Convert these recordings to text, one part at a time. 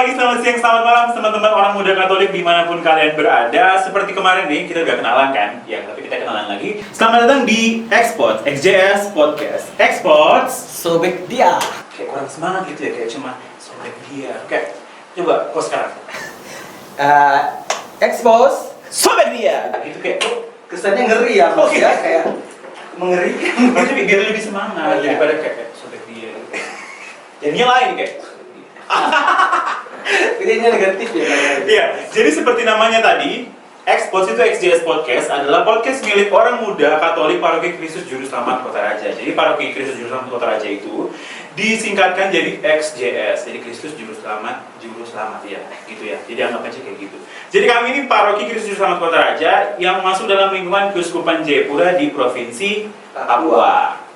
pagi, selamat siang, selamat malam teman-teman orang muda Katolik dimanapun kalian berada. Seperti kemarin nih, kita udah kenalan kan? Ya, tapi kita kenalan lagi. Selamat datang di Xpods, XJS Podcast. Xpods, Sobek dia. kayak kurang semangat gitu ya, kayak cuma sobek dia. Oke, coba kau sekarang. Expose. Sobek dia. Gitu kayak, Kesannya ngeri ya, Mas Oke. ya, kayak mengerikan. maksudnya biar lebih semangat Iya. daripada kayak sobek dia. Jadinya lain kayak. Pilihnya negatif ya. Iya, jadi seperti namanya tadi, Xpods itu XJS Podcast adalah podcast milik orang muda Katolik Paroki Kristus Juru Selamat Kota Raja. Jadi Paroki Kristus Juru Selamat Kota Raja itu disingkatkan jadi XJS, jadi Kristus Juru Selamat ya, gitu ya. Jadi anggap aja kayak gitu. Jadi kami ini Paroki Kristus Juru Selamat Kota Raja yang masuk dalam lingkungan Keuskupan Jayapura di Provinsi Papua.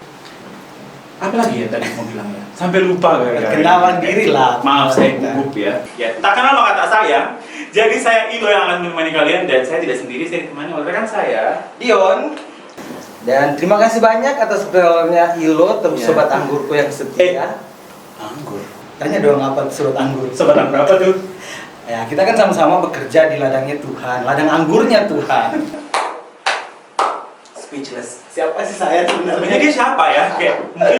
Apa lagi ya tadi mau bilang ya? Sampai lupa gara-gara. Kenalan diri lah. Maaf saya gugup ya. Ya, tak kenal maka tak sayang. Jadi saya Ilo yang akan menemani kalian dan saya tidak sendiri, saya ditemani oleh rekan saya. Dion. Dan terima kasih banyak atas pertolongannya Ilo, Iya. sobat anggurku yang setia. Anggur. Tanya dong apa sobat anggur. Sobat anggur apa tuh? Ya, kita kan sama-sama bekerja di ladangnya Tuhan, ladang anggurnya Tuhan. Speechless. Siapa sih saya Sebenarnya sebenarnya? dia siapa ya? Kayak mungkin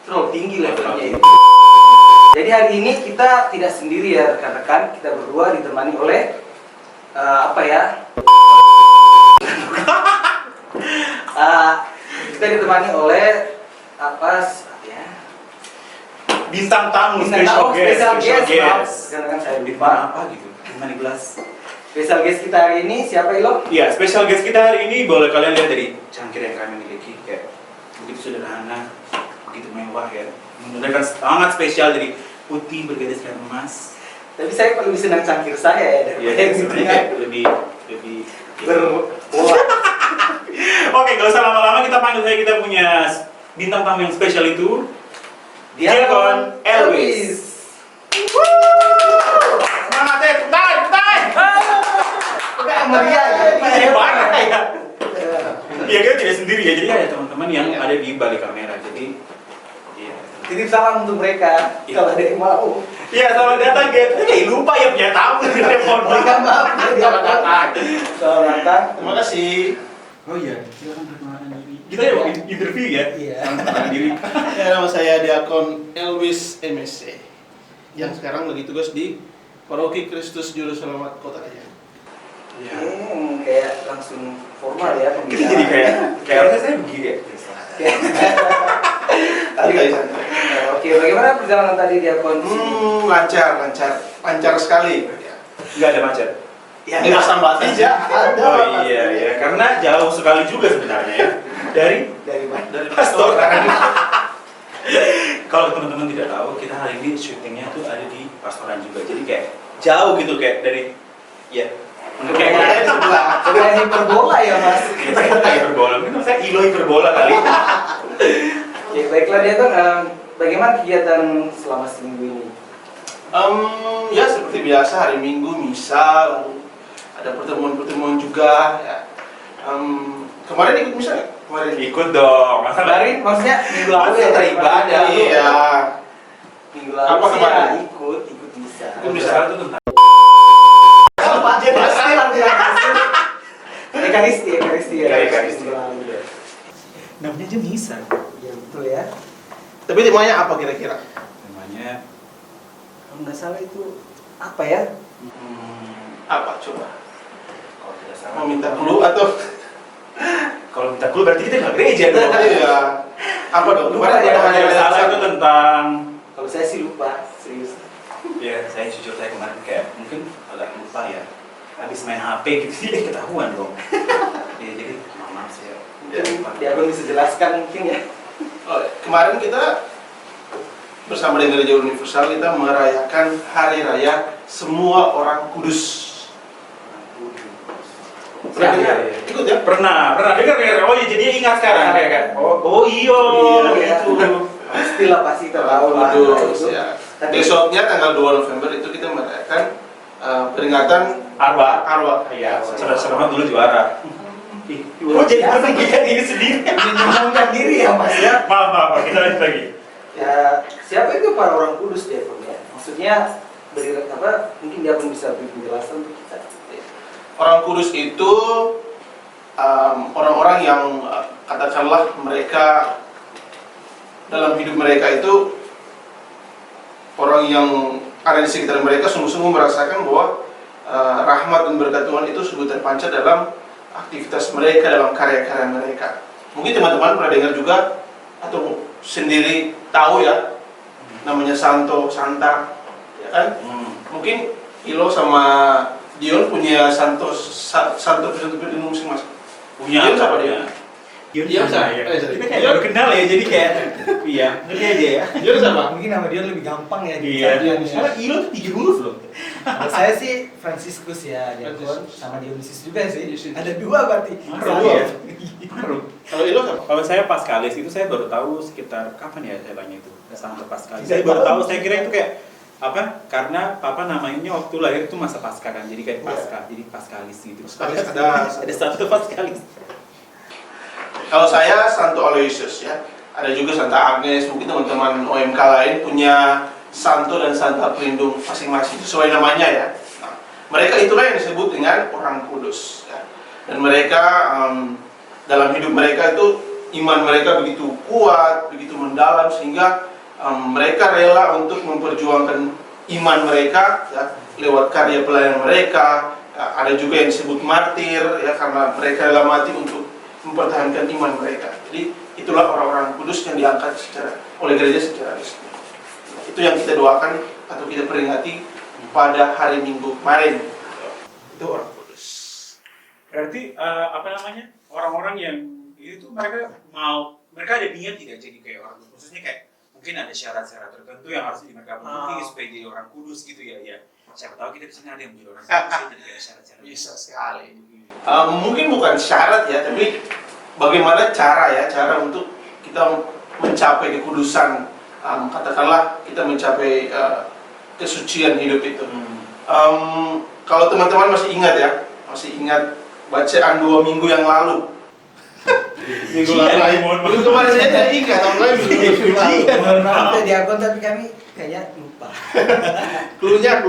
Terlalu tinggi levelnya itu. Jadi hari ini kita tidak sendiri ya rekan-rekan, kita berdua ditemani oleh apa ya? Kita ditemani oleh apa ya? bintang tamu, Bintang tamu, special guest. Karena kan saya lupa. apa gitu? Gimana gelas? Special guest kita hari ini siapa Ilo? Iya, special guest kita hari ini boleh kalian lihat dari cangkir yang kami miliki, kayak begitu sederhana, begitu mewah ya. Menggunakan sangat spesial dari putih bergadiskan emas. Tapi saya paling senang cangkir saya ya Iya, daripada yang sebenarnya gitu. kayak lebih Berbola. Oke, gak usah lama-lama, kita panggil saja kita punya bintang tamu yang spesial itu, Diakon Elvis. Semangat ya, putar! Enggak meriah ya. Iya, banget ya. Iya, kita tidak sendiri ya, jadi ada teman-teman yang ada di balik kamera, jadi iya. Titip salam untuk mereka Iya. kalau ada yang mau. Iya, selamat datang, Get. Lupa ya punya tamu, mohon Berikan maaf. Selamat datang. Selamat datang. Terima kasih. Oh iya, silakan perkenalkan diri. Kita ya mau interview ya? Iya. Perkenalkan diri. Ya, nama saya Diakon Elvis MSC yang sekarang lagi tugas di Paroki Kristus Juru Selamat Kota Raja. Iya. Kayak langsung formal ya Itu jadi kayak harusnya saya begini ya. Oke, bagaimana perjalanan tadi Diakon? Lancar sekali. Nggak ada macet. Ya, nggak sambat aja. Ada. Oh iya, karena jauh sekali juga sebenarnya ya. Dari mana? Dari pastor. Kalau teman-teman tidak tahu, kita hari ini syutingnya tuh ada di pastoran juga. Jadi kayak jauh gitu kayak dari ya. Kayak di sebelah. Bukan hiperbola ya Mas? Saya hiperbola, mungkin saya Ilo hiperbola kali. Oke, baiklah Diakon, bagaimana kegiatan selama seminggu ini? Ya seperti biasa hari Minggu misa, lalu ada pertemuan-pertemuan juga. Ya. Kemarin ikut misa nggak? Kemarin Ikut dong, masa nggak? Kemarin maksudnya minggu lalu Masa ya teribadah. Iya. Minggu lalu Apa sih kemarin? ya, ikut bisa. Ikut misa. Misa itu tentang Apa aja Ekaristi ya. Ekaristi. Minggu lalu ya. namanya aja misa. Ya betul ya. Tapi temanya apa kira-kira? Namanya Kalau nggak salah itu apa ya? Apa coba? kalau tidak salah. Mau minta dulu atau? Kalau minta clue berarti kita nggak gereja dong. Iya. Apa dong? Lupa Kemarin ya, ada Kalau tidak salah hanya itu tentang Kalau saya sih lupa, serius. ya saya jujur saya kemarin kayak mungkin agak lupa ya. Habis main HP gitu sih ketahuan dong. Ya, jadi maaf sih ya. Mungkin Diakon bisa jelaskan mungkin ya. Oh, kemarin kita bersama dengan Gereja Universal kita merayakan Hari Raya Semua Orang Kudus. Pernah Iya, dengar? iya. Ikut ya? Pernah dengar. Oh iya jadinya ingat sekarang kayak kan. Oh iya Iya. gitu. Pastilah pasti kita tahu lah. Kudus Itu. ya. Tapi- Besoknya tanggal 2 November itu kita merayakan peringatan Arwah. Arwah. Iya, saudara dulu juara. Oh jadi Ya, berpikir diri sendiri. menyombongkan diri ya Mas ya. Maaf, kita lanjut lagi. Ya, siapa itu para orang kudus Diakon ya? Maksudnya mungkin dia pun bisa beri penjelasan untuk kita. Orang kudus itu orang-orang yang katakanlah mereka dalam hidup mereka itu orang yang ada di sekitar mereka sungguh-sungguh merasakan bahwa rahmat dan berkat Tuhan itu sungguh terpancar dalam aktivitas mereka, dalam karya-karya mereka. Mungkin teman-teman pernah dengar juga atau sendiri tahu ya, namanya Santo, Santa, ya kan? Mungkin Ilo sama Dion punya Santo pribadi masing-masing. Punya Dion siapa dia? Dion siapa? Kita kayak baru kenal ya, jadi kayak iya, ngerti aja ya. Dion siapa? Mungkin nama dia lebih gampang ya. Iya. Karena Ilo tuh 3 huruf loh. Kalau saya sih Franciscus ya, Diakon sama Dionysius juga sih. Ada 2 berarti. Ada 2 ya? Kalau Ilo siapa? Kalau saya Paskalis itu saya baru tahu sekitar kapan ya saya tanya itu Santo Paskalis. Saya baru tahu, saya kira itu kayak apa? Karena papa namanya waktu lahir itu masa Paskah kan, jadi kayak Paskah, jadi Paskalis gitu. Paskalis ada Santo Paskalis. Kalau saya Santo Aloysius ya. Ada juga Santa Agnes, mungkin teman-teman OMK lain punya Santo dan Santa pelindung masing-masing sesuai namanya ya. Nah, mereka itulah yang disebut dengan orang kudus ya. Dan mereka dalam hidup mereka itu iman mereka begitu kuat, begitu mendalam sehingga mereka rela untuk memperjuangkan iman mereka ya, lewat karya pelayanan mereka. Ya, ada juga yang disebut martir ya, karena mereka rela mati untuk mempertahankan iman mereka. Jadi itulah orang-orang kudus yang diangkat oleh gereja secara resmi. Itu yang kita doakan atau kita peringati pada hari Minggu kemarin. Itu orang kudus. Berarti apa namanya, orang-orang yang itu mereka ada niat tidak jadi kayak orang kudus, khususnya kayak mungkin ada syarat-syarat tertentu yang harus mereka penuhi supaya jadi orang kudus gitu ya. Siapa tahu kita di sini ada yang menjadi orang kudus, jadi kayak syarat-syarat. Bisa sekali. Mungkin bukan syarat ya, tapi bagaimana cara untuk kita mencapai kekudusan. Katakanlah kita mencapai kesucian hidup itu. Kalau teman-teman masih ingat bacaan 2 minggu yang lalu. Minggu kemarin saya tidak ingat, tahun lalu Mohon maaf ya Diakon, tapi kami kayaknya lupa. Klunya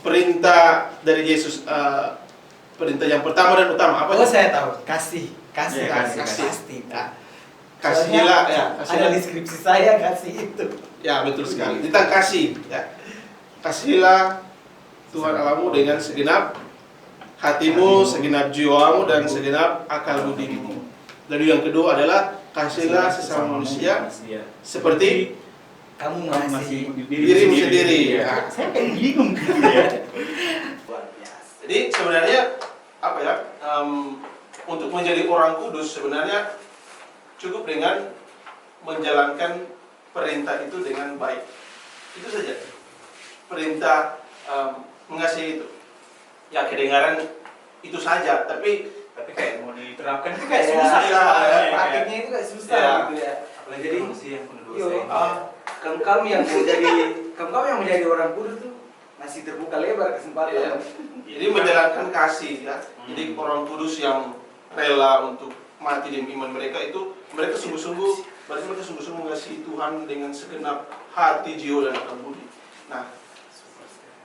perintah dari Yesus, perintah yang pertama dan utama apa? Oh, saya tahu, kasih. Ya, Pasti. Kasihlah ya, Ada deskripsi saya kasih itu. ya betul sekali. Tentang kasih ya. Kasihlah Tuhan Allahmu dengan segenap hatimu, segenap jiwamu dan segenap akal budimu. Lalu yang kedua adalah kasihlah sesama manusia seperti Kamu masih dirimu sendiri. Ya. Saya kayak bingung gitu ya. Jadi sebenarnya apa ya? Untuk menjadi orang kudus sebenarnya cukup dengan menjalankan perintah itu dengan baik. Itu saja. Perintah mengasihi itu. Ya kedengaran itu saja, tapi kayak mau diterapkan itu kayak ya, susah ya. praktiknya itu kayak susah ya. gitu ya. Apalagi jadi manusia yang penuh dosa. Kamu yang menjadi orang kudus tuh masih terbuka lebar kesempatan. Ya. Jadi menjalankan kasih ya. Jadi orang kudus yang rela untuk mati demi iman mereka itu mereka sungguh-sungguh mengasihi Tuhan dengan segenap hati, jiwa dan akal budi. Nah,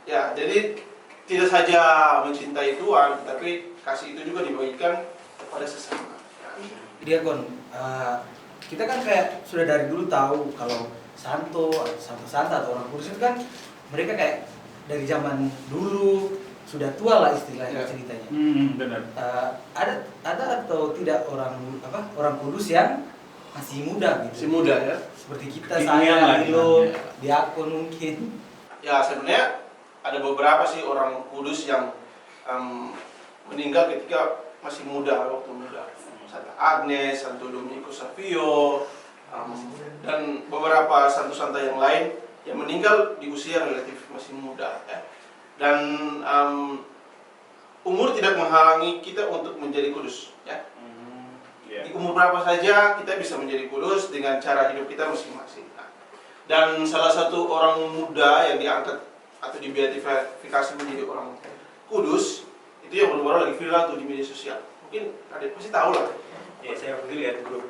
ya jadi tidak saja mencintai Tuhan, tapi kasih itu juga dibagikan kepada sesama. Diakon, kita kan kayak sudah dari dulu tahu kalau Santa atau orang kudus itu kan mereka kayak dari zaman dulu sudah tua lah istilahnya ceritanya. Benar. Ada atau tidak orang kudus yang masih muda gitu? Masih muda ya. Seperti kita, saya, Ilo, Diakon mungkin. Ya sebenarnya ada beberapa sih orang kudus yang meninggal ketika masih muda, waktu muda. Santa Agnes, Santo Domenico Savio, dan beberapa santo-santa yang lain yang meninggal di usia relatif masih muda ya. Dan umur tidak menghalangi kita untuk menjadi kudus ya. Di umur berapa saja kita bisa menjadi kudus dengan cara hidup kita masing-masing. Dan salah satu orang muda yang diangkat atau dibeatifikasi menjadi orang kudus itu yang baru-baru lagi viral tuh di media sosial. Mungkin ada pasti tahu lah. Ya, saya waktu itu lihat grup.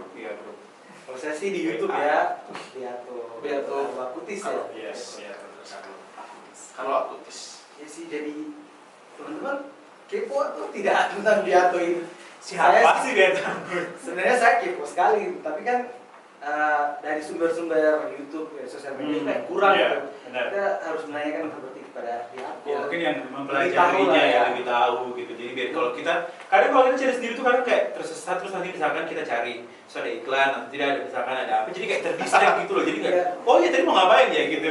Kalau saya sih di YouTube ya, Beato Beato Bakutis ya. Yes. Kalau Akutis. Ya sih, jadi teman-teman kepo atau tidak tentang Beato ini? Siapa sih dia? Sebenarnya saya kepo sekali, tapi kan dari sumber-sumber YouTube, sosial media kayak kurang Iya, gitu. benar. Kita harus menanyakan seperti kepada Beato. Ya mungkin yang Lebih tahu mempelajarinya lah, ya ya. lebih tahu gitu. Jadi biar kalau kita kadang kalau kita cari sendiri tuh kadang kayak tersesat, terus nanti misalkan kita cari terus ada iklan atau tidak ada, misalkan ada apa, jadi kayak terdistract gitu loh. Jadi kayak Iya. oh ya tadi mau ngapain ya gitu.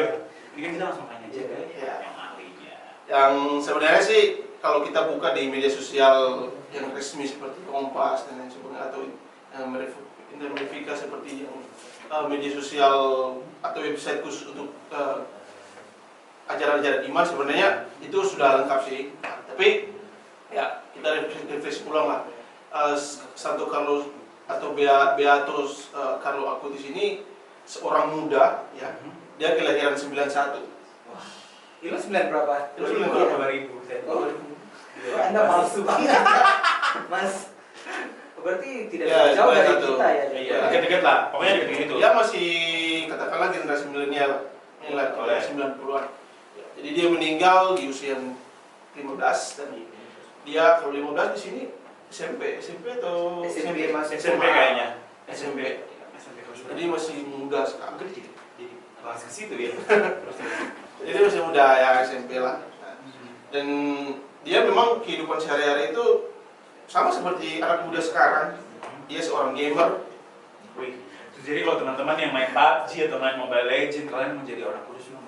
Jadi kan kita langsung tanya aja Iya. ke yang ahlinya. Yang sebenarnya sih kalau kita buka di media sosial yang resmi seperti Kompas dan lain sebagainya, atau Intermedika seperti yang media sosial atau website khusus untuk ajaran-ajaran iman, sebenarnya itu sudah lengkap sih. Tapi ya kita refresh ulang lah. Santo Carlos atau Beatus Carlo Acutis ini seorang muda ya. Dia kelahiran 91. Itu 9 berapa? Itu 9 berapa? 2000. Oh, Anda palsu banget, Mas. Berarti tidak Ya, jauh dari satu. kita ya. Iya, dekat-dekat lah. Pokoknya dekat-dekat itu. Dia masih katakanlah generasi milenial, inilah oleh 90-an. Ya, jadi dia meninggal di usia 15 dan dia kalau 15 di sini SMP atau SMP masih SMP kayaknya. SMP. Jadi masih muda sekali. Jadi kelas ke situ ya. Jadi masih muda ya, SMP lah. Dan dia memang kehidupan sehari-hari itu sama seperti anak muda sekarang. Dia seorang gamer. Wih, jadi kalau teman-teman yang main PUBG atau main Mobile Legends, kalian menjadi orang kudus loh.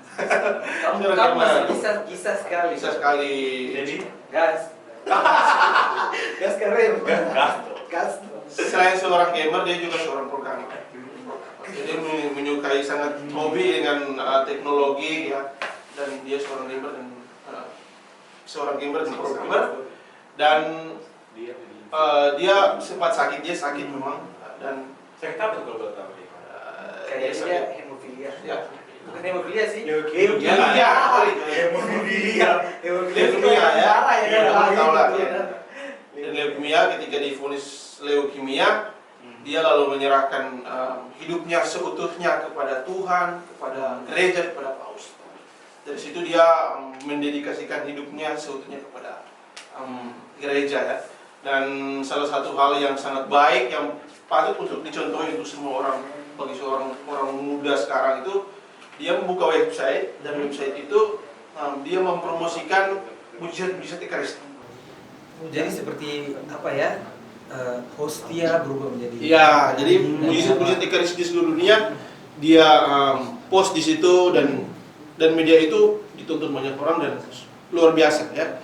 Kamu masih bisa sekali. Bisa sekali. Jadi Gas. Gas keren. Gas. Selain seorang gamer, dia juga seorang programmer. Jadi menyukai sangat hobi dengan teknologi ya, dan dia seorang gamer dan programmer, dan dia sempat sakit, memang, dan saya ketahui kalau boleh tahu. Kayaknya sakit. dia hemofilia. Ya. Bukan hemofilia sih. Leukemia. Hemofilia. Leukemia ya. Parah ya. Iya, kamu tahu lah. Gitu. Dan leukemia, ketika divonis leukemia, dia lalu menyerahkan hidupnya seutuhnya kepada Tuhan, kepada gereja, kepada Paus. Dari situ dia mendedikasikan hidupnya seutuhnya kepada gereja ya. Dan salah satu hal yang sangat baik yang patut untuk dicontohi untuk semua orang, bagi seorang orang muda sekarang itu, dia membuka website, dan website itu dia mempromosikan mujizat-mujizat Ekaristi. Jadi seperti apa ya? Hostia berubah menjadi. Iya, jadi mujizat-mujizat Ekaristi di seluruh dunia dia post di situ, dan media itu ditonton banyak orang dan luar biasa ya.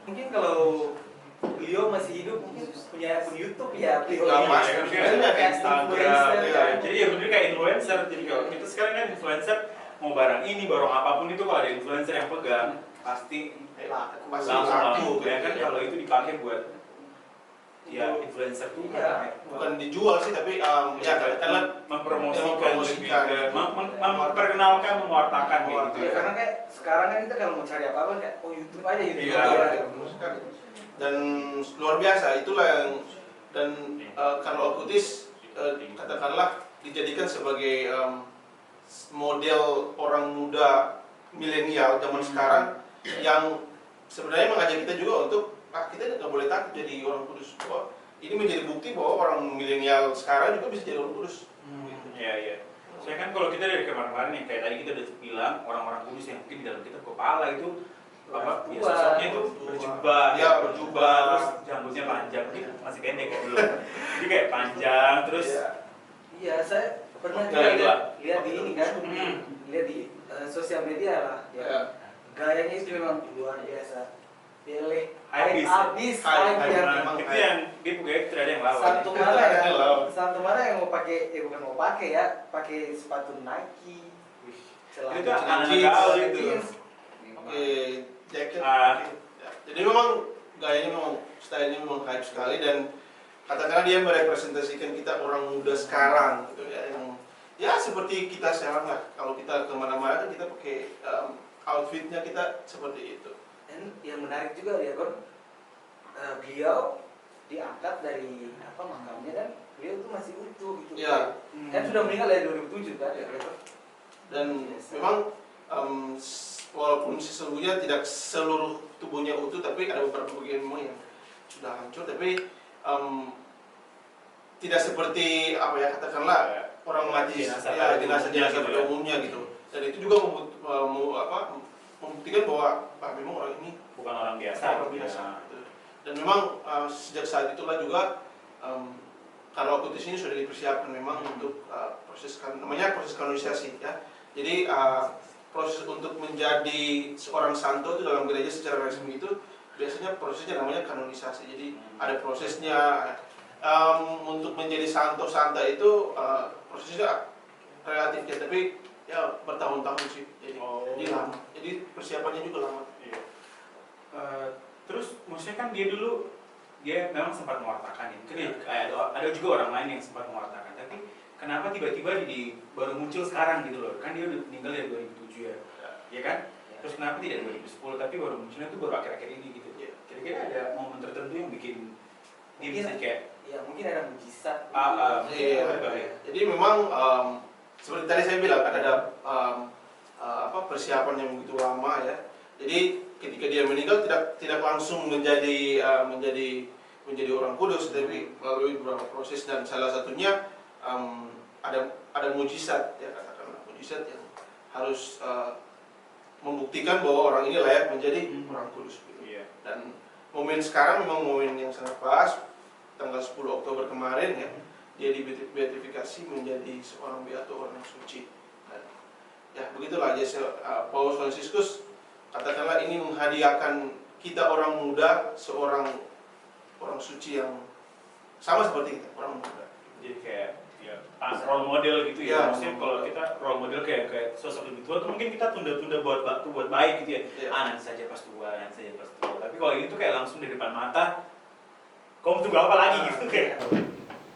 Mungkin kalau beliau masih hidup mungkin punya akun YouTube ya, beliau. Nggak ini. pasti. Ada kayak Instagram, Influencer, ya. kan. Jadi ya bener kayak influencer. Jadi kalau kita sekarang kan influencer mau barang ini, barang apapun itu kalau ada influencer yang pegang pasti Pasti langsung laku, ya kan. gitu. Kalau itu dipakai buat ya influencer tuh Iya. Bukan dijual sih, tapi ya karena mempromosikan, lebih ke memperkenalkan, mewartakan kayak gitu Ya, ya. karena kayak sekarang kan kita kalau mau cari apa-apa kayak YouTube aja YouTube. Iya. aja. dan luar biasa itulah yang, dan Carlo Acutis katakanlah dijadikan sebagai model orang muda milenial zaman sekarang yang sebenarnya mengajak kita juga untuk kita nggak boleh takut jadi orang kudus. Bahwa ini menjadi bukti bahwa orang milenial sekarang juga bisa jadi orang kudus. Iya, iya. Saya kan kalau kita dari kemarin-kemarin yang kayak tadi kita udah bilang orang-orang kudus yang mungkin di dalam kitab kepala itu apa? Ya, sosoknya itu berjubah, Ya, berjubah, terus janggutnya panjang, mungkin masih pendek kan belum. Jadi kayak panjang, terus Iya, saya pernah Nah, juga itu, lihat di ini kan, lihat di sosial media lah. Ya. Ya. Gayanya itu memang luar biasa. Pilih Habis. habis Hype yang memang itu yang dia pegawai tidak ada yang lawan. satu mana Ada ya? yang lawan. Satu mana yang mau pakai? Bukan mau pakai ya, pakai sepatu Nike. Itu anak-anak gaul itu. jeans. Oke, jacket. Ah. Ya. Jadi memang gayanya memang stylenya memang hype sekali, dan katakanlah dia merepresentasikan kita orang muda sekarang gitu ya, yang ya seperti kita sekarang lah. Kalau kita kemana-mana kan kita pakai outfitnya kita seperti itu. Dan yang menarik juga ya Gon, beliau diangkat dari apa makamnya dan beliau itu masih utuh gitu. Ya. Kan sudah meninggal dari 2007 kan. Ya. Dan memang walaupun sesungguhnya tidak seluruh tubuhnya utuh, tapi ada beberapa bagian memang yang sudah hancur, tapi tidak seperti apa ya, katakanlah orang mati jenazah pada umumnya gitu. Dan itu juga membuktikan bahwa memang orang ini bukan orang biasa. Gitu. Dan memang sejak saat itulah juga kalau akutis ini sudah dipersiapkan memang untuk proses kanonisasi ya. Jadi proses untuk menjadi seorang santo itu dalam gereja secara resmi itu biasanya prosesnya namanya kanonisasi. Jadi ada prosesnya. Untuk menjadi santo santa itu prosesnya relatif ya, tapi ya bertahun-tahun sih. Jadi lama. Jadi persiapannya juga lama. Iya. Terus maksudnya kan dia memang sempat mewartakan ini. Ada juga orang lain yang sempat mewartakan. Tapi kenapa tiba-tiba baru muncul sekarang gitu loh? Kan dia udah meninggal dari 2007 ya. Iya kan? Terus kenapa tidak 2010 tapi baru munculnya itu baru akhir-akhir ini gitu. Kira-kira ada momen tertentu yang bikin dia bisa kayak mungkin ada mujizat. Jadi memang seperti tadi saya bilang kan ada persiapan yang begitu lama ya. Jadi ketika dia meninggal tidak langsung menjadi orang kudus, tapi melalui beberapa proses, dan salah satunya ada mujizat ya, katakanlah mujizat yang harus membuktikan bahwa orang ini layak menjadi orang kudus gitu. Dan momen sekarang memang momen yang sangat pas. Tanggal 10 Oktober kemarin ya, dia dibeatifikasi menjadi seorang beato, orang suci. Dan ya begitulah Paus Fransiskus katakanlah ini menghadiahkan kita orang muda seorang suci yang sama seperti kita, orang muda. Jadi kayak role model gitu ya. Maksudnya kalau kita role model kayak sosok lebih tua tuh mungkin kita tunda-tunda buat baik gitu ya. Nanti saja pas tua, nanti saja pas tua. Tapi kalau ini tuh kayak langsung di depan mata. Kamu tunggu apa lagi gitu kayak?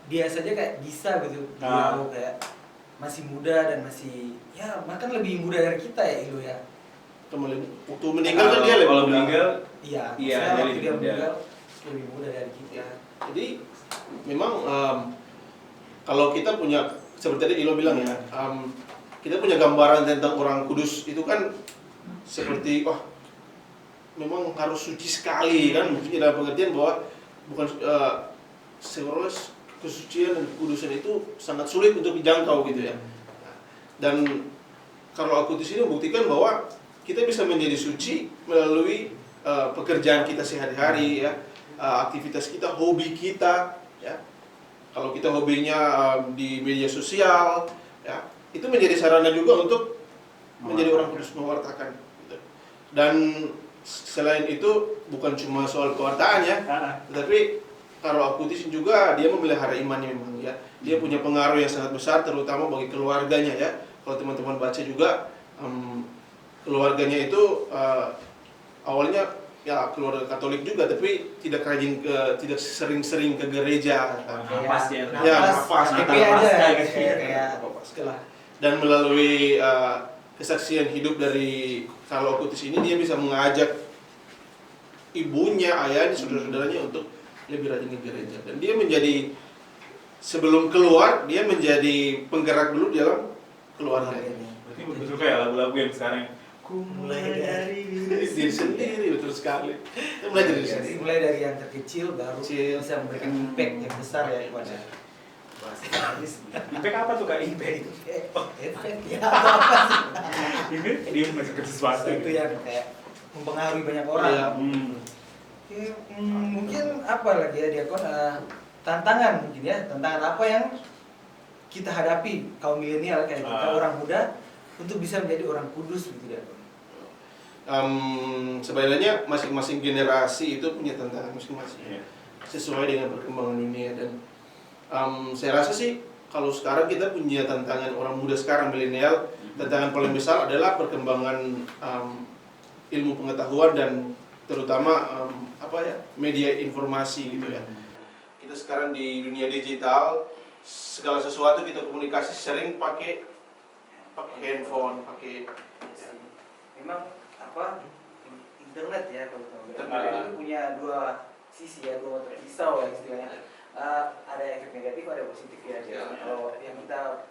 Dia saja kayak bisa gitu. Dia kayak masih muda dan masih bahkan lebih muda dari kita ya Ilo ya. Waktu meninggal kan dia lebih meninggal. Iya, dia lebih meninggal lebih muda dari kita. Jadi memang kalau kita punya seperti tadi Ilo bilang ya, kita punya gambaran tentang orang kudus itu kan seperti memang harus suci sekali kan, maksudnya dalam pengertian bahwa bukan sebenarnya kesucian dan kekudusan itu sangat sulit untuk dijangkau gitu ya. Dan kalau akutis ini membuktikan bahwa kita bisa menjadi suci melalui pekerjaan kita sehari-hari ya, aktivitas kita, hobi kita ya. Kalau kita hobinya di media sosial ya, itu menjadi sarana juga untuk menjadi orang kudus, mewartakan gitu. Dan selain itu bukan cuma soal kewartaan ya, tetapi kalau akutis juga dia memelihara imannya memang ya. Dia punya pengaruh yang sangat besar terutama bagi keluarganya ya. Kalau teman-teman baca juga keluarganya itu awalnya ya keluarga Katolik juga, tapi tidak sering-sering ke gereja. Napas ya. Napas kayak dan melalui kesaksian hidup dari kalau akutis ini dia bisa mengajak ibunya, ayahnya, saudara-saudaranya untuk lebih rajin ke gereja. Dan dia menjadi sebelum keluar dia menjadi penggerak dulu dalam keluarga. Berarti betul kayak lagu-lagu yang sekarang ku mulai dari diri sendiri, betul sekali. Kita mulai dari sendiri. Mulai dari yang terkecil baru bisa memberikan impact yang besar ya kepada impact apa tuh Kak? Impact ya apa sih? Dia masuk ke sesuatu itu yang kayak mempengaruhi banyak orang. Mungkin apa lagi ya Diakon, tantangan mungkin ya, tantangan apa yang kita hadapi kaum milenial kayak kita orang muda untuk bisa menjadi orang kudus gitu Diakon. Sebenarnya masing-masing generasi itu punya tantangan masing-masing sesuai dengan perkembangan dunia. Dan saya rasa sih kalau sekarang kita punya tantangan orang muda sekarang milenial, tantangan paling besar adalah perkembangan ilmu pengetahuan dan terutama media informasi gitu ya. Kita sekarang di dunia digital, segala sesuatu kita komunikasi sering pakai handphone, pakai memang internet ya, kalau internet itu punya dua sisi ya, dua mata pisau ya istilahnya. Ada efek negatif, ada positif ya. Kalau yang kita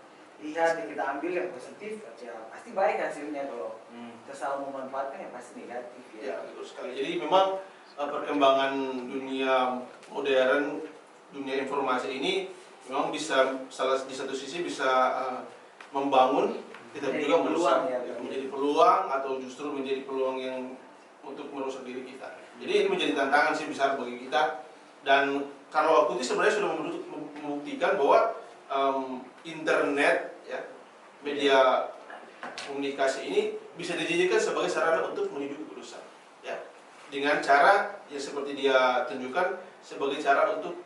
lihat, yang kita ambil yang positif, ya pasti baik hasilnya. Kalau kita salah memanfaatkan ya pasti negatif ya. Ya, betul sekali. Jadi memang perkembangan dunia modern, dunia informasi ini memang bisa di satu sisi bisa membangun, tetapi juga merusak, menjadi peluang atau justru menjadi peluang yang untuk merusak diri kita. Jadi ini menjadi tantangan sih besar bagi kita. Dan kalau aku sebenarnya sudah membuktikan bahwa internet, ya, media komunikasi ini bisa dijadikan sebagai sarana untuk mendidik urusan, ya, dengan cara ya seperti dia tunjukkan sebagai cara untuk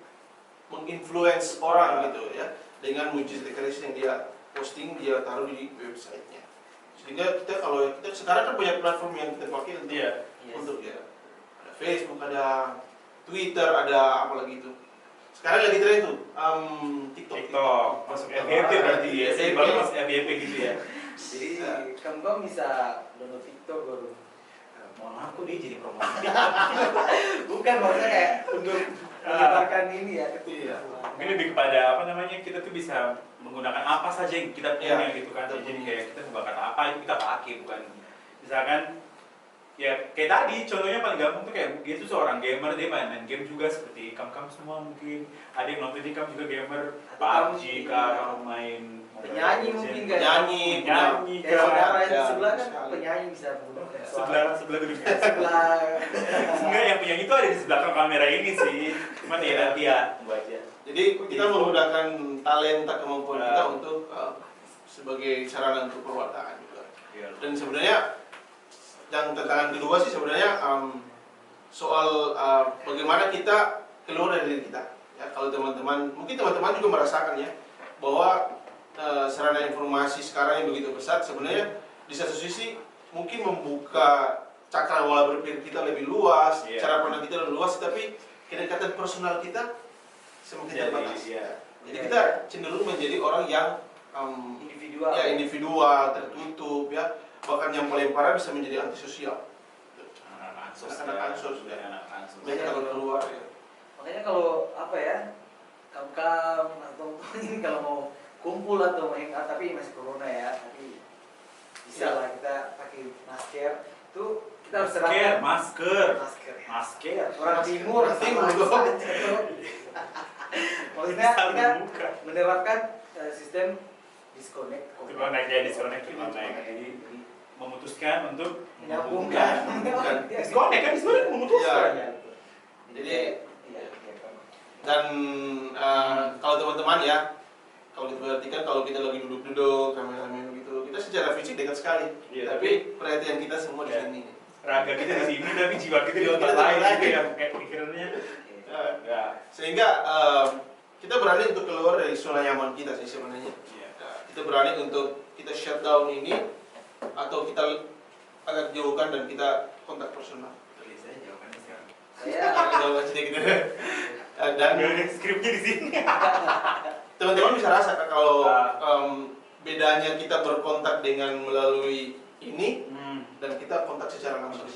menginfluence orang gitu ya, dengan mujizat yang dia posting, dia taruh di websitenya. Sehingga kita kalau kita sekarang kan banyak platform yang kita pakai untuk untuk ya, ada Facebook, ada Twitter, ada apa lagi itu. Sekarang lagi tren itu TikTok. Masuk FYP berarti ya. Saya baru masuk FYP gitu ya. Jadi kamu bisa download TikTok baru. Mohon maaf kok dia jadi promosi. Bukan, maksudnya kayak untuk menyebarkan ini ya. Iya. Mungkin lebih kepada apa namanya, kita tuh bisa menggunakan apa saja yang kita punya gitu kan. Jadi kayak kita membakar apa itu kita pakai, bukan misalkan ya kayak tadi contohnya paling gampang tuh kayak dia tuh seorang gamer, dia main game juga seperti kamu semua, mungkin ada yang nonton ini kamu juga gamer, PUBG kamu main penyanyi mungkin kan, penyanyi kayak saudara yang sebelah kan penyanyi bisa menggunakan suara sebelah dulu sebelah enggak, yang penyanyi itu ada di sebelah kamera ini sih, cuman ya nanti ya aja. Jadi kita menggunakan talenta kemampuan kita untuk sebagai sarana untuk perwataan juga. Dan sebenarnya yang tantangan kedua sih sebenarnya soal bagaimana kita keluar dari diri kita. Ya, kalau teman-teman, mungkin teman-teman juga merasakan ya bahwa sarana informasi sekarang yang begitu pesat sebenarnya di satu sisi mungkin membuka cakrawala berpikir kita lebih luas, cara pandang kita lebih luas, tapi kedekatan personal kita semakin terbatas. Jadi kita cenderung menjadi orang yang individual, tertutup ya. Bahkan yang paling parah bisa menjadi antisosial. Anak-anak ansos ya. Mereka kalau keluar ya. Makanya kalau apa ya, kam-kam atau ini kalau mau kumpul atau main tapi masih corona ya, tapi bisa lah kita pakai masker. Itu kita harus terapkan masker. Orang timur maksudnya kita menerapkan sistem disconnect. Jadi memutuskan untuk menyambungkan. Disconnect kan disconnect memutuskan. Jadi dan kalau teman-teman ya, kalau diperhatikan kalau kita lagi duduk-duduk rame-rame begitu, kita secara fisik dekat sekali. Tapi perhatian kita semua di sini. Raga kita di sini tapi jiwa kita di tempat lain gitu ya, kayak pikirannya. Sehingga kita berani untuk keluar dari zona nyaman kita sih sebenarnya. Kita berani untuk kita shutdown ini atau kita agak jauhkan dan kita kontak personal. Saya jawabannya sekarang. Saya jauhkan sedikit. Dan skripnya di sini. Teman-teman bisa rasakan kalau bedanya kita berkontak dengan melalui ini dan kita kontak secara langsung.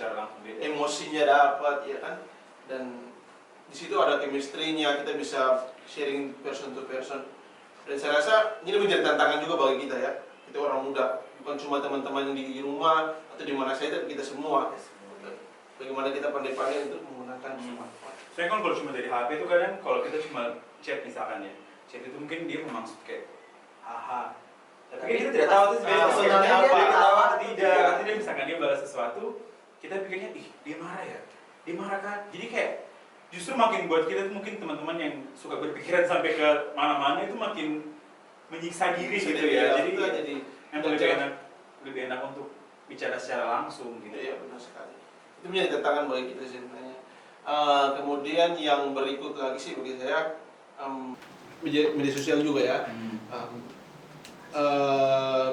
Emosinya dapat ya kan, dan di situ ada chemistry-nya, kita bisa sharing person to person. Dan saya rasa ini menjadi tantangan juga bagi kita ya. Kita orang muda, bukan cuma teman-teman di rumah atau di mana saja, tapi kita semua. Bagaimana kita pandai-pandai untuk menggunakan smartphone. Saya kan kalau cuma dari HP itu kadang kalau kita cuma chat misalkan ya, chat itu mungkin dia bermaksud kayak haha. Tapi kita tidak tahu itu sebenarnya apa, ketawa atau tidak. Nanti dia misalkan dia balas sesuatu, kita pikirnya ih dia marah ya, dia marah kan. Jadi kayak justru makin buat kita mungkin teman-teman yang suka berpikiran sampai ke mana-mana itu makin menyiksa diri gitu ya. Jadi yang lebih enak untuk bicara secara langsung gitu. Iya benar sekali. Itu menjadi tantangan bagi kita sebenarnya. Kemudian yang berikut lagi sih bagi saya media sosial juga ya.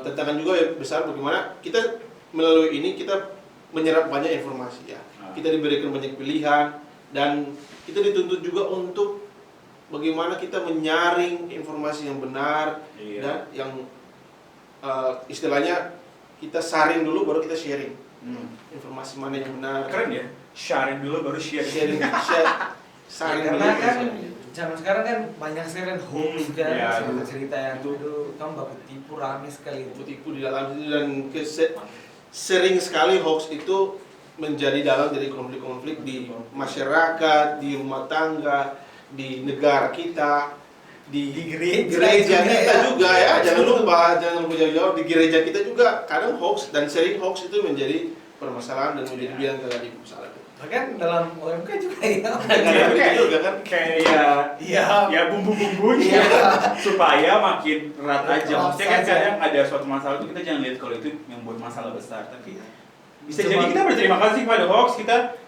Tantangan juga besar bagaimana kita melalui ini kita menyerap banyak informasi ya. Kita diberikan banyak pilihan dan kita dituntut juga untuk bagaimana kita menyaring informasi yang benar dan yang istilahnya kita saring dulu baru kita sharing. Informasi mana yang benar. Keren ya, sharing dulu baru sharing. Saring karena dulu. kan zaman sekarang kan banyak sekali kan hoax kan, Iya, cerita-cerita yang itu kamu baku tipu rame sekali itu. tipu di dalam itu dan sering sekali hoax itu menjadi dalam dari konflik-konflik di masyarakat, di rumah tangga, di negara kita, di gereja kita juga ya. Jangan lupa jauh-jauh di gereja kita juga kadang hoax dan sering hoax itu menjadi permasalahan dan menjadi biang keladi masalah. Bahkan dalam OMK juga ya. Kayak juga kan kayak ya bumbu-bumbunya supaya makin erat aja. Maksudnya kan kadang ada suatu masalah itu kita jangan lihat kalau itu yang buat masalah besar, tapi bisa jadi kita berterima kasih pada hoax,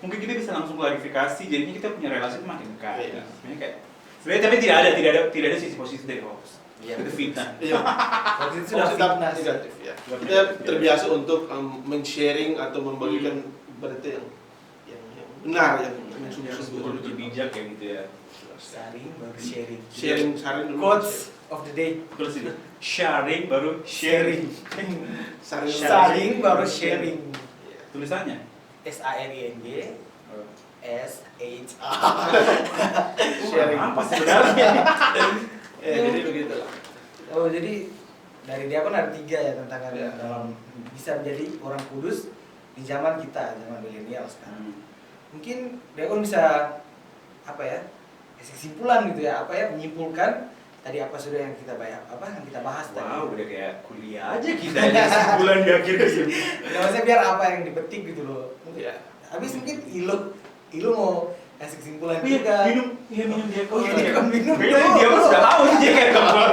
mungkin kita bisa langsung klarifikasi, jadinya kita punya relasi itu makin dekat. Iya. Sebenarnya tapi tidak ada sisi positif dari hoax. Itu fitnah. iya. Waktu itu sudah Tetap fitnah. negatif ya. Kita terbiasa untuk men-sharing atau membagikan berita yang benar yang sungguh-sungguh. Lebih bijak ya gitu ya. Sharing baru sharing. Sharing dulu. Quotes of the day. Terus itu sharing baru sharing. Sharing baru sharing. Tulisannya SARING SHA. Sharing. apa sebenarnya? Jadi begitu lah. Oh jadi dari dia kan ada 3 ya tantangan Ya. dalam bisa menjadi orang kudus di zaman kita, zaman milenial sekarang. Mungkin dia kan bisa apa ya, kasih kesimpulan gitu ya, apa ya, menyimpulkan tadi apa sudah yang kita bahas tadi. Wow, udah kayak kuliah aja kita ya sebulan di akhir kesini. Nggak, maksudnya biar apa yang dipetik gitu loh. Ya. Habis mungkin Ilo mau kasih kesimpulan Iya, juga. minum dia Oh iya, dia kan minum. Kayaknya dia kan sudah tahu sih dia kayak gampang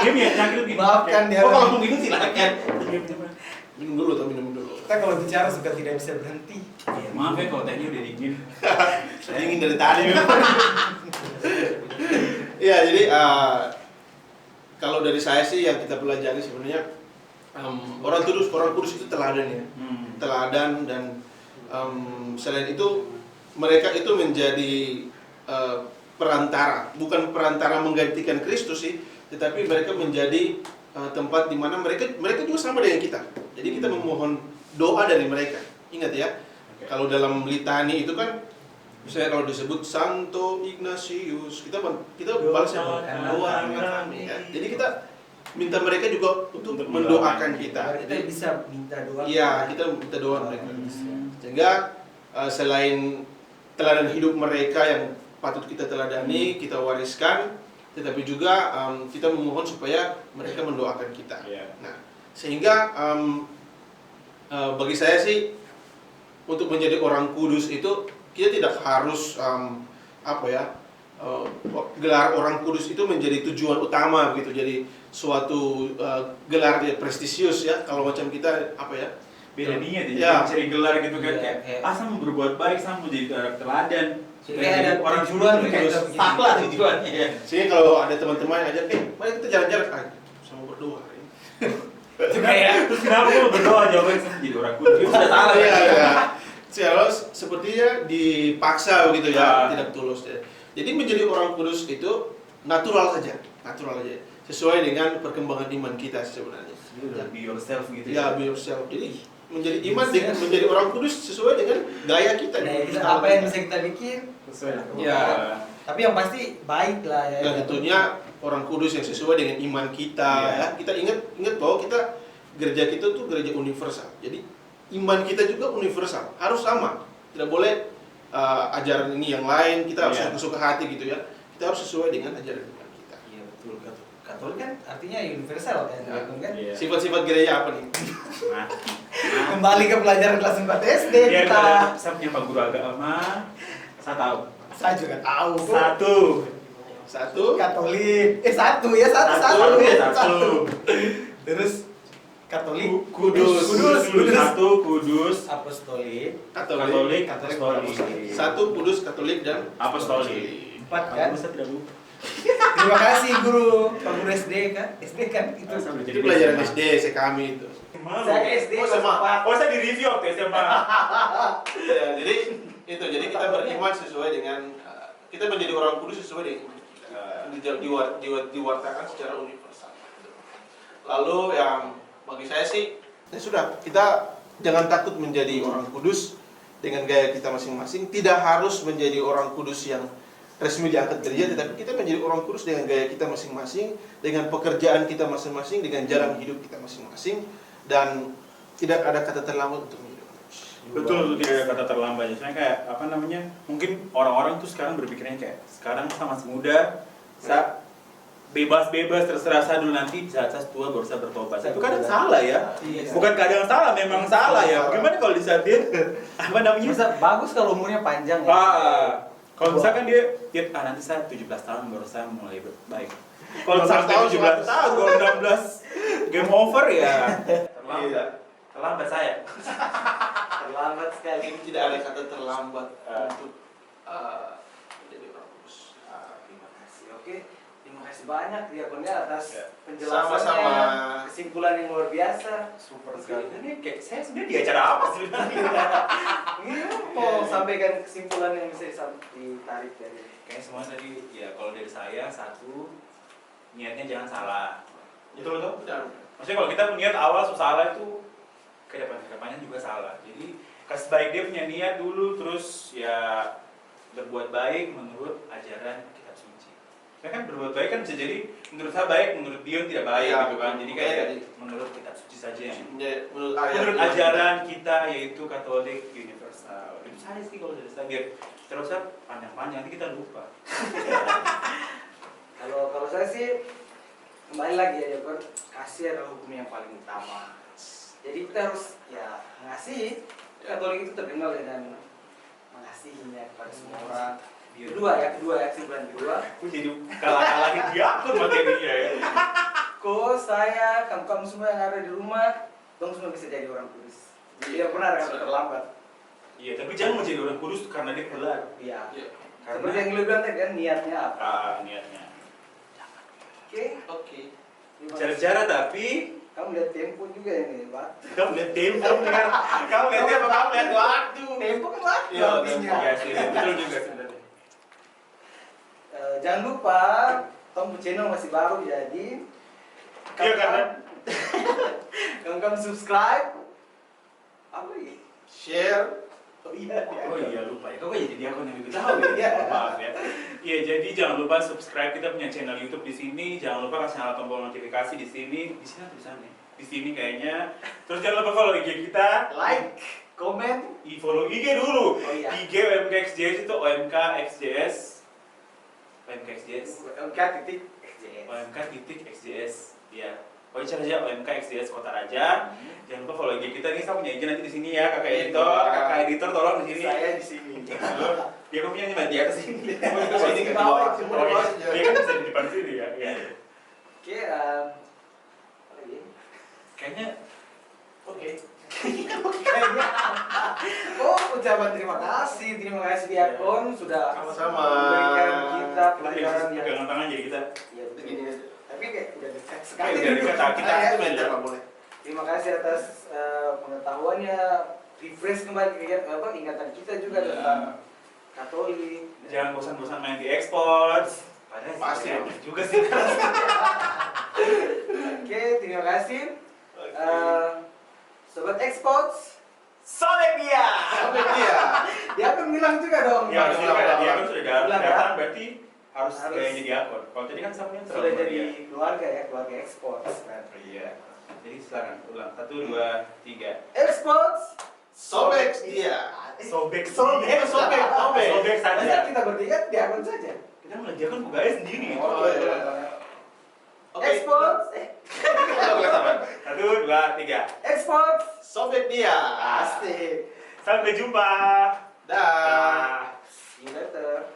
game ya, cangkir gitu. Maafkan dia. Oh kalau mau minum silakan. Minum dulu atau minum dulu. Kita kalau bicara suka tidak bisa berhenti. Ya, maaf ya kalau tehnya udah dingin. Saya ingin dari tadi. Iya, jadi kalau dari saya sih yang kita pelajari sebenarnya orang kudus itu teladan ya. Teladan dan selain itu mereka itu menjadi perantara, bukan perantara menggantikan Kristus sih, tetapi mereka menjadi tempat di mana mereka juga sama dengan kita. Jadi kita memohon doa dari mereka. Ingat ya, kalau dalam litani itu kan misalnya kalau disebut Santo Ignatius, kita balas doa kami ya. Jadi kita minta mereka juga untuk mendoakan kita. Kita bisa minta doa. Iya, kita minta doa mereka. Sehingga selain teladan hidup mereka yang patut kita teladani, kita wariskan, tetapi juga kita memohon supaya mereka mendoakan kita. Nah, sehingga bagi saya sih untuk menjadi orang kudus itu kita tidak harus gelar orang kudus itu menjadi tujuan utama begitu, jadi suatu gelar prestisius ya. Kalau macam kita Beda niat ya, Ya. cari gelar gitu kan, Iya, kayak mau berbuat baik, mau jadi orang teladan, Kayak ada orang tujuan kudus, kayak terus gitu. salah tujuannya ya. sehingga kalau ada teman-teman yang ajak, mari kita jalan-jalan, sama berdoa. Terus kenapa lu berdoa jawabannya sama jadi orang kudus? Itu sudah salah Iya, ya. iya. Kalau sepertinya dipaksa begitu ya, tidak tulus ya. Jadi menjadi orang kudus itu natural saja, sesuai dengan perkembangan iman kita sebenarnya. Be yourself gitu Ya, be yourself. Jadi menjadi iman dengan menjadi orang kudus sesuai dengan gaya kita. Nah, itu apa yang bisa kita bikin? Sesuai lah. Ya. Tapi yang pasti baik lah ya. Dan tentunya orang kudus yang sesuai dengan iman kita ya. Kita ingat bahwa kita gereja kita tuh gereja universal. Jadi iman kita juga universal, harus sama. Tidak boleh ajaran ini yang lain, kita harus suka hati gitu ya. Kita harus sesuai dengan ajaran iman kita. Iya betul. Katolik kan artinya universal kan, Ya. kan? Iya. Sifat-sifat gereja apa nih? Nah, Kembali ke pelajaran kelas 4 SD ya, kita. saya punya pak guru agama, saya tahu. Saya juga tahu. Satu. Katolik. Satu ya. Terus Katolik, Kudus. Satu, kudus. Apostolik, Katolik, Katolik, apostolik. Satu kudus, Katolik dan Apostolik. 4 kan? Saya tidak lupa. Terima kasih guru, Pak Guru SD kan? SD kan itu. itu pelajaran SD kami itu. Saya SD Oh, sama. Oh, saya di review waktu SMA. Ya, jadi kita beriman sesuai dengan kita menjadi orang kudus sesuai dengan diwartakan secara universal. Lalu yang bagi saya sih, ya sudah, kita jangan takut menjadi orang kudus dengan gaya kita masing-masing. Tidak harus menjadi orang kudus yang resmi diangkat gereja, tetapi kita menjadi orang kudus dengan gaya kita masing-masing, dengan pekerjaan kita masing-masing, dengan jalan hidup kita masing-masing, dan tidak ada kata terlambat untuk menjadi orang kudus. Betul, tidak ada kata terlambat. Soalnya kayak apa namanya? Mungkin orang-orang tuh sekarang berpikirnya kayak sekarang saya masih muda, saya bebas-bebas terserah saya dulu, nanti saat saya tua baru saya bertobat. Itu kadang salah ya. Iya. Bukan kadang salah, memang salah ya. Gimana kalau di saat dia apa namanya? Bisa bagus kalau umurnya panjang ya. Kalau misalkan dia nanti saya 17 tahun baru saya mulai baik. Kalau 17 sampai tahun, 17 tahun, kalau 16 game over ya. Iya. Terlambat saya. Terlambat sekali. Ini tidak ada kata terlambat untuk menjadi orang kudus. Terima kasih. Oke, terima kasih banyak Diakon ya atas Ya. penjelasannya, Sama-sama. kesimpulan yang luar biasa. Super sekali. Ini kayak saya sebenarnya di acara apa sebenarnya? Ini mau sampaikan kesimpulan yang bisa ditarik dari. Kayaknya semua tadi ya kalau dari saya satu, niatnya jangan salah. Betul betul. Maksudnya kalau kita niat awal salah itu kedepannya juga salah. Jadi kasih baik dia punya niat dulu, terus ya berbuat baik menurut ajaran kitab suci. Ya kan berbuat baik kan bisa jadi menurut saya baik, menurut Dion tidak baik Ya, gitu kan. Jadi kayak jadi menurut kitab suci saja yang menurut menurut ajaran kita yaitu Katolik universal. Itu saya sih kalau dari saya biar terus panjang-panjang nanti kita lupa. Kalau saya sih kembali lagi ya Diakon, kasih adalah hukum yang paling utama. Jadi kita harus ya mengasihi. Katolik itu terkenal dengan mengasihinya kepada semua orang. Kedua kesimpulan kedua. Aku jadi kalah-kalahin Diakon materinya ya. Saya, kamu semua yang ada di rumah, kamu semua bisa jadi orang kudus. Tidak pernah ada kata terlambat. Iya, tapi jangan menjadi orang kudus karena dia kelar. Iya. Iya. Seperti yang lu bilang tadi kan niatnya apa? Niatnya. Oke. Terima kasih. Cara-cara tapi Kamu lihat tempo juga ini, Pak. kamu lihat tempo kan? Kamu lihat tempo, kamu lihat waktu. Tempo kan waktu Iya, habisnya. Iya sih, betul juga sebenarnya. Jangan lupa, kamu channel masih baru jadi. Iya karena Kamu subscribe. Apa lagi? Share. Oh iya. oh iya lupa ya. Kok jadi Diakon yang lebih tahu ya? Iya. Maaf ya. Iya, jadi jangan lupa subscribe, kita punya channel YouTube di sini. Jangan lupa kasih nyala tombol notifikasi di sini. Di sini atau di sana? Di sini kayaknya. Terus jangan lupa follow IG kita. Like, comment. Follow IG dulu. Oh iya. IG OMKXJS itu OMKXJS. OMKXJS. OMK.XJS. OMK.XJS. Iya. Pokoknya cari aja OMKXJS Kota Raja. Jangan lupa follow IG kita nih. Saya punya IG nanti di sini ya, kakak editor tolong di sini. Saya di sini. Dia kamu punya nih, dia ke sini. Ke sini ke bawah. bawah. Oh iya, dia kan bisa di depan sini ya. Iya. Oke, apa lagi? Kayaknya Oke. Kayaknya oh, ucapan terima kasih Diakon sudah Sama-sama. memberikan kita kita pelajaran yang pegangan tangan jadi kita. ya Begini betul. aja. Tapi kayak udah dekat Kayak sekali. udah dekat, kita Ya. Itu meter nggak boleh. Terima kasih atas pengetahuannya, refresh kembali ingatan kita juga Iya. tentang Katolik. Jangan bosan-bosan main di ekspor. Padahal Pasti. sebenarnya juga sih. Oke, terima kasih. Sobat Exports, Sobek dia. Sampai dia. dia akan bilang juga dong. Ya, harus Bilang, juga bilang. dia kan sudah Bilang, datang ya. berarti harus Harus. gayanya diakon. Kalau tadi kan samanya Sudah terlalu jadi dia. keluarga ya, keluarga Exports kan. Iya. Jadi silakan ulang 1 2 3. Exports, Sobek dia. Sobek. Sobek. Sobek Masa saja. kita bertiga diakon saja. Kita mengerjakan pegawai sendiri. Oh, iya. Oke. Exports, Satu, dua, tiga. Exports, Sobek dia. asik. Sampai jumpa. Dah. Dah. See you later.